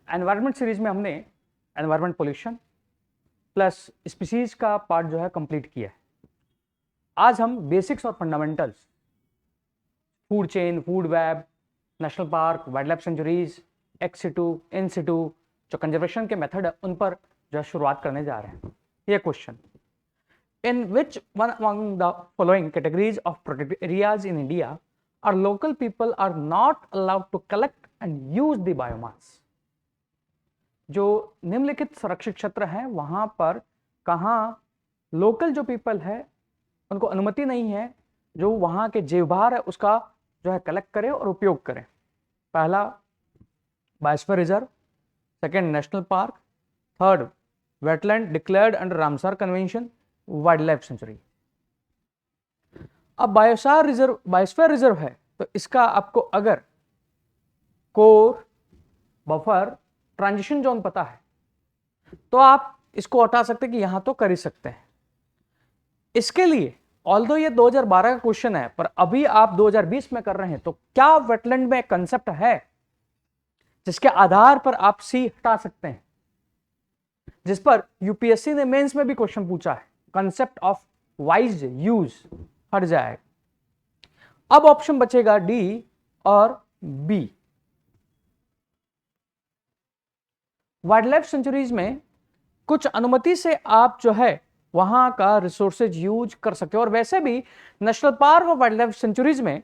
Environment series में हमने environment pollution plus species का पार्ट जो है कंप्लीट किया है। आज हम बेसिक्स और fundamentals, food chain, food web, national park, wild life sanctuaries, ex situ, in situ, जो कंजर्वेशन के मेथड है उन पर जो है शुरुआत करने जा रहे हैं। ये question, in which one among the following categories of protected areas in India are local people are not allowed to collect and use the biomass? जो निम्नलिखित संरक्षित क्षेत्र हैं वहां पर कहां लोकल जो पीपल है उनको अनुमति नहीं है जो वहां के जीवभार है उसका जो है कलेक्ट करें और उपयोग करें। पहला biosphere reserve, second national park, third wetland declared under Ramsar convention, wild life sanctuary. अब बायोस्फीयर रिजर्व है तो इसका आपको अगर कोर, बफर, ट्रांजिशन जोन पता है तो आप इसको हटा सकते हैं कि यहां तो कर ही सकते हैं। इसके लिए ऑल्दो ये 2012 का क्वेश्चन है पर अभी आप 2020 में कर रहे हैं तो क्या वेटलैंड में कंसेप्ट है जिसके आधार पर आप सी हटा सकते हैं, जिस पर यूपीएससी ने मेंस में भी क्वेश्चन पूछा है। कंसेप्ट ऑफ वाइज यूज हट जाएगा। अब ऑप्शन बचेगा डी और बी। वाइल्ड लाइफ सेंचुरीज में कुछ अनुमति से आप जो है वहां का रिसोर्सेज यूज कर सकते हो और वैसे भी नेशनल पार्क और वाइल्ड लाइफ सेंचुरीज में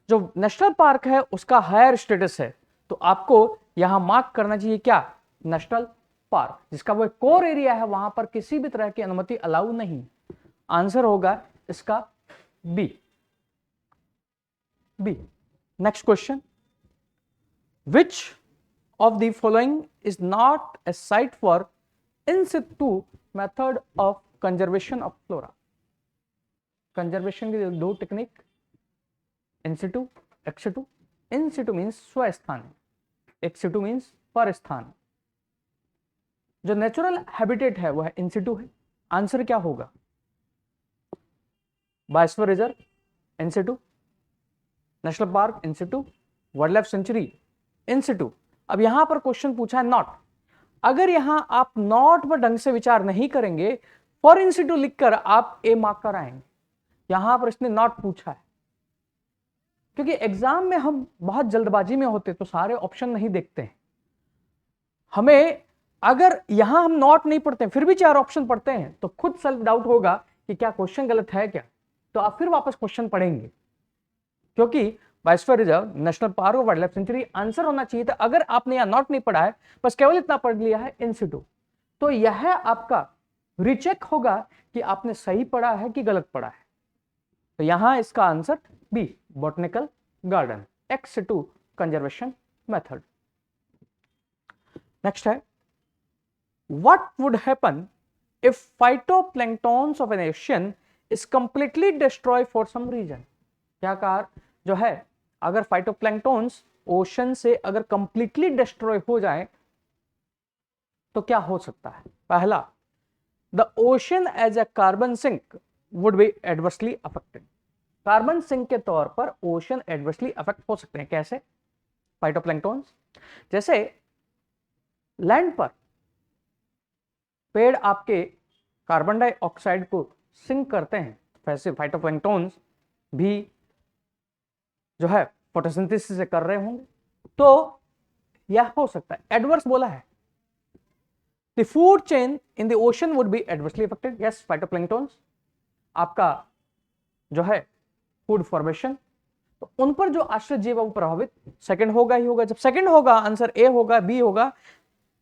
जो नेशनल पार्क है उसका हायर स्टेटस है तो आपको यहां मार्क करना चाहिए क्या, नेशनल पार्क, जिसका वो कोर एरिया है वहां पर किसी भी तरह की अनुमति अलाउ नहीं। आंसर होगा इसका B. Next question, which of the following is not a site for in situ method of conservation of flora? Conservation की दो technique, in situ, ex situ. In situ means स्वस्थान, एक्स सिटू मीन्स पर स्थान। जो natural habitat है वो है इन सिटू है। आंसर क्या होगा, biosphere reserve in Situ, national park in Situ, wild life sanctuary इन सिटू। अब यहां पर क्वेश्चन पूछा है नॉट। अगर यहां आप नॉट पर ढंग से विचार नहीं करेंगे, फॉर इन सिटू लिखकर आप ए मार्क कर आएंगे। यहां पर इसने नॉट पूछा है क्योंकि एग्जाम में हम बहुत जल्दबाजी में होते तो सारे ऑप्शन नहीं देखते हैं। हमें अगर यहां हम नॉट नहीं पढ़ते फिर भी चार ऑप्शन पढ़ते हैं तो खुद सेल्फ डाउट होगा कि क्या क्वेश्चन गलत है क्या, तो आप फिर वापस क्वेश्चन पढ़ेंगे। क्योंकि बायोस्फीयर रिजर्व, नेशनल पार्क और वाइल्ड लाइफ सेंचुरी आंसर होना चाहिए था। अगर आपने यहां नॉट नहीं पढ़ा है, बस केवल इतना पढ़ लिया है इन सिटू, तो यह आपका रीचेक होगा कि आपने सही पढ़ा है कि गलत पढ़ा है। तो यहां इसका answer B, botanical garden, ex situ conservation method. Next है, what would happen if phytoplanktons of an ocean is completely destroyed for some reason? क्या कार जो है अगर फाइटोप्लैंक्टॉन्स ओशन से अगर कंप्लीटली डिस्ट्रॉय हो जाए तो क्या हो सकता है? पहला, the ocean as a carbon sink would be adversely affected. Carbon sink के तौर पर ओशन एडवर्सली अफेक्ट हो सकते हैं। कैसे? फाइटोप्लैंक्टॉन्स, जैसे लैंड पर पेड़ आपके कार्बन डाइऑक्साइड को सिंक करते हैं, वैसे फाइटोप्लैंक्टॉन्स भी जो है फोटोसिंथेसिस से कर रहे होंगे, तो यह हो सकता है। एडवर्स बोला है, the food chain in the ocean would be adversely affected. Yes, phytoplanktons आपका जो है फूड फॉर्मेशन, तो उन पर जो आश्रित जीव है वो प्रभावित सेकंड होगा ही होगा। जब सेकंड होगा आंसर ए होगा, बी होगा,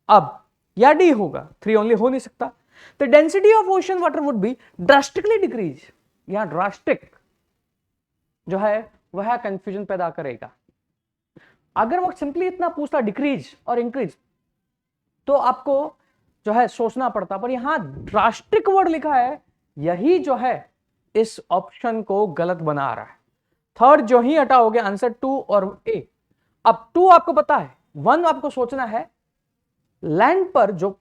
अब या डी होगा, थ्री ओनली हो नहीं सकता। The density of ocean water would be drastically decrease. यहां ड्रास्टिक जो है वह कंफ्यूजन पैदा करेगा। अगर वो सिंपली इतना पूछता डिक्रीज और इंक्रीज तो आपको जो है सोचना पड़ता, पर यहां ड्रास्टिक वर्ड लिखा है, यही जो है इस ऑप्शन को गलत बना रहा है। थर्ड जो ही हटाओगे आंसर टू और ए। अब टू आपको पता है, वन आपको सोचना है, लैंड पर जो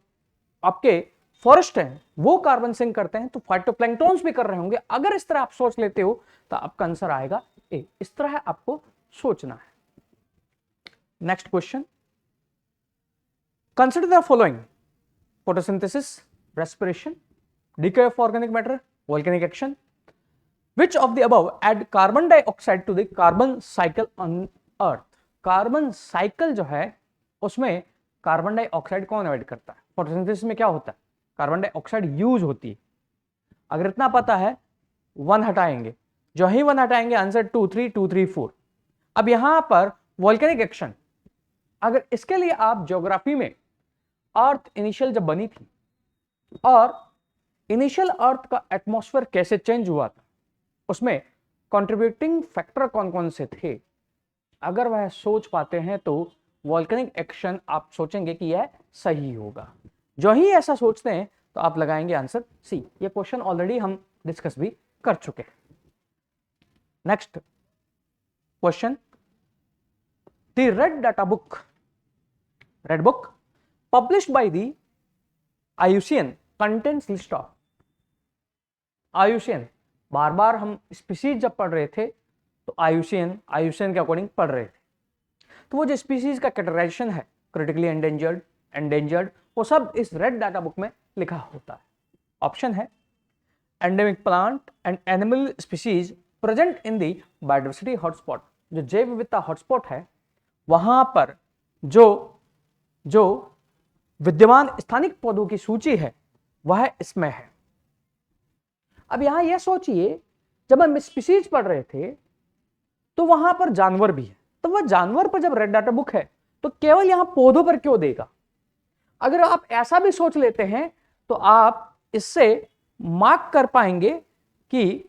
आपके फॉरेस्ट हैं वो कार्बन सिंक करते हैं तो फाइटोप्लैंक्टॉन्स भी कर रहे होंगे। अगर इस तरह आप सोच लेते हो तो आपका आंसर आएगा ए। इस तरह आपको सोचना है। Next question, consider the following: photosynthesis, respiration, decay of organic matter, volcanic action. Which of the above add carbon dioxide to the carbon cycle on earth? Carbon cycle जो है उसमें कार्बन डाइऑक्साइड कौन ऐड करता है? Photosynthesis में क्या होता है? कार्बन डाइऑक्साइड यूज होती है। अगर इतना पता है, 1 हटाएंगे, जो ही 1 हटाएंगे आंसर 2 3 2 3 4। अब यहां पर वोल्केनिक एक्शन, अगर इसके लिए आप ज्योग्राफी में अर्थ इनिशियल जब बनी थी और इनिशियल अर्थ का एटमॉस्फेयर कैसे चेंज हुआ था, उसमें कंट्रीब्यूटिंग फैक्टर कौन कौन से थे, अगर वह सोच पाते हैं तो वोल्केनिक एक्शन आप सोचेंगे कि यह सही होगा। जो ही ऐसा सोचते हैं तो आप लगाएंगे आंसर सी। ये क्वेश्चन ऑलरेडी हम डिस्कस भी कर चुके हैं। Next question, the red book published by the IUCN contains list of, IUCN बार बार हम स्पीसीज जब पढ़ रहे थे तो IUCN के अकॉर्डिंग पढ़ रहे थे, तो वो जो स्पीसीज का कैटेगराइजेशन है, क्रिटिकली एंडेंजर्ड, वो सब इस रेड डाटा बुक में लिखा होता है। ऑप्शन है endemic plant and animal species present in the biodiversity hotspot, जो जैव विविधता हॉटस्पॉट है वहां पर जो विद्यमान स्थानिक पौधों की सूची है वह इसमें है। अब यहां यह सोचिए, जब हम स्पीसीज पढ़ रहे थे तो वहां पर जानवर भी है, तो वह जानवर पर जब रेड डाटा बुक है तो केवल यहां पौधों पर क्यों देगा? अगर आप ऐसा भी सोच लेते हैं तो आप इससे मार्क कर पाएंगे कि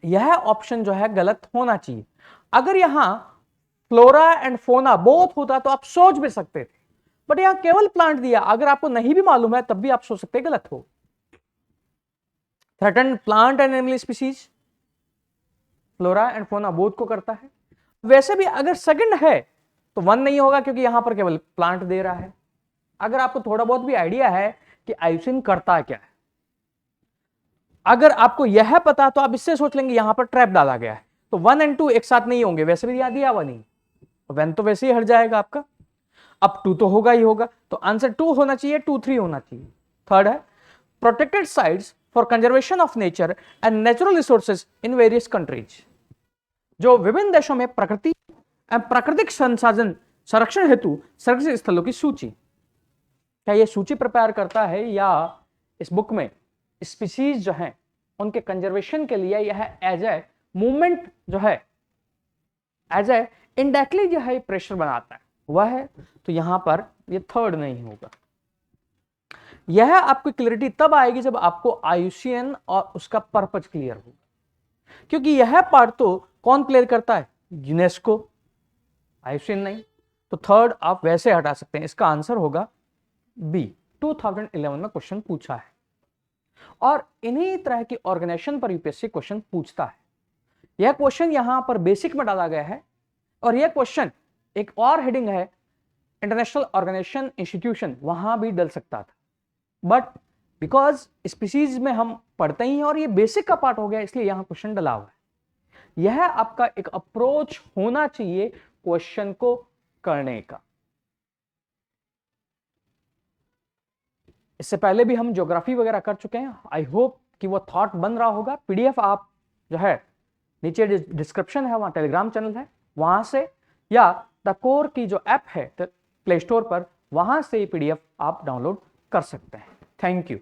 यह ऑप्शन जो है गलत होना चाहिए। अगर यहां फ्लोरा एंड फोना बोथ होता तो आप सोच भी सकते थे, बट यहां केवल प्लांट दिया, अगर आपको नहीं भी मालूम है तब भी आप सोच सकते हैं गलत हो। Threatened plant and animal species, flora and fauna both को करता है। वैसे भी अगर सेकंड है तो 1 नहीं होगा क्योंकि यहां पर केवल प्लांट दे रहा है। अगर आपको थोड़ा बहुत भी आइडिया है कि आयुसिन करता क्या है, अगर आपको यह पता तो आप इससे सोच लेंगे यहां पर ट्रैप डाला गया है, तो 1 और 2 एक साथ नहीं होंगे, वैसे भी यहां दिया हुआ नहीं, 1 तो वैसे ही हट जाएगा आपका, अब 2 तो होगा ही होगा, तो आंसर 2 होना चाहिए, 2 3 होना चाहिए। थर्ड है protected sites for conservation of nature and natural resources in various countries, जो विभिन्न देशों में प्रकृति एवं प्राकृतिक संसाधन संरक्षण हेतु संरक्षित स्थलों की सूची। क्या यह सूची प्रिपेयर करता है या इस बुक में स्पीसीज जो हैं उनके कंजर्वेशन के लिए यह एज ए मूवमेंट जो है, एज ए इनडायरेक्टली जो है प्रेशर बनाता है, वह है? तो यहां पर ये थर्ड नहीं होगा। यह आपको क्लियरिटी तब आएगी जब आपको IUCN और उसका पर्पज क्लियर होगा, क्योंकि यह पार्ट तो कौन क्लियर करता है? यूनेस्को, IUCN नहीं। तो थर्ड आप वैसे हटा सकते हैं, इसका आंसर होगा बी। 2011 में क्वेश्चन पूछा है और इन्हीं तरह की ऑर्गेनाइजेशन पर यूपीएससी क्वेश्चन पूछता है। यह क्वेश्चन यहां पर बेसिक में डाला गया है और यह क्वेश्चन एक और हेडिंग है इंटरनेशनल ऑर्गेनाइजेशन इंस्टीट्यूशन, वहां भी डल सकता था, बट बिकॉज स्पीसीज में हम पढ़ते ही हैं और ये बेसिक का पार्ट हो गया, इसलिए यहां क्वेश्चन डला हुआ है। यह आपका एक अप्रोच होना चाहिए क्वेश्चन को करने का। इससे पहले भी हम ज्योग्राफी वगैरह कर चुके हैं, आई होप कि वो थॉट बन रहा होगा। PDF आप जो है नीचे डिस्क्रिप्शन है, वहां टेलीग्राम चैनल है, वहां से या द कोर की जो ऐप है प्ले स्टोर पर, वहां से PDF आप डाउनलोड कर सकते हैं। Thank you.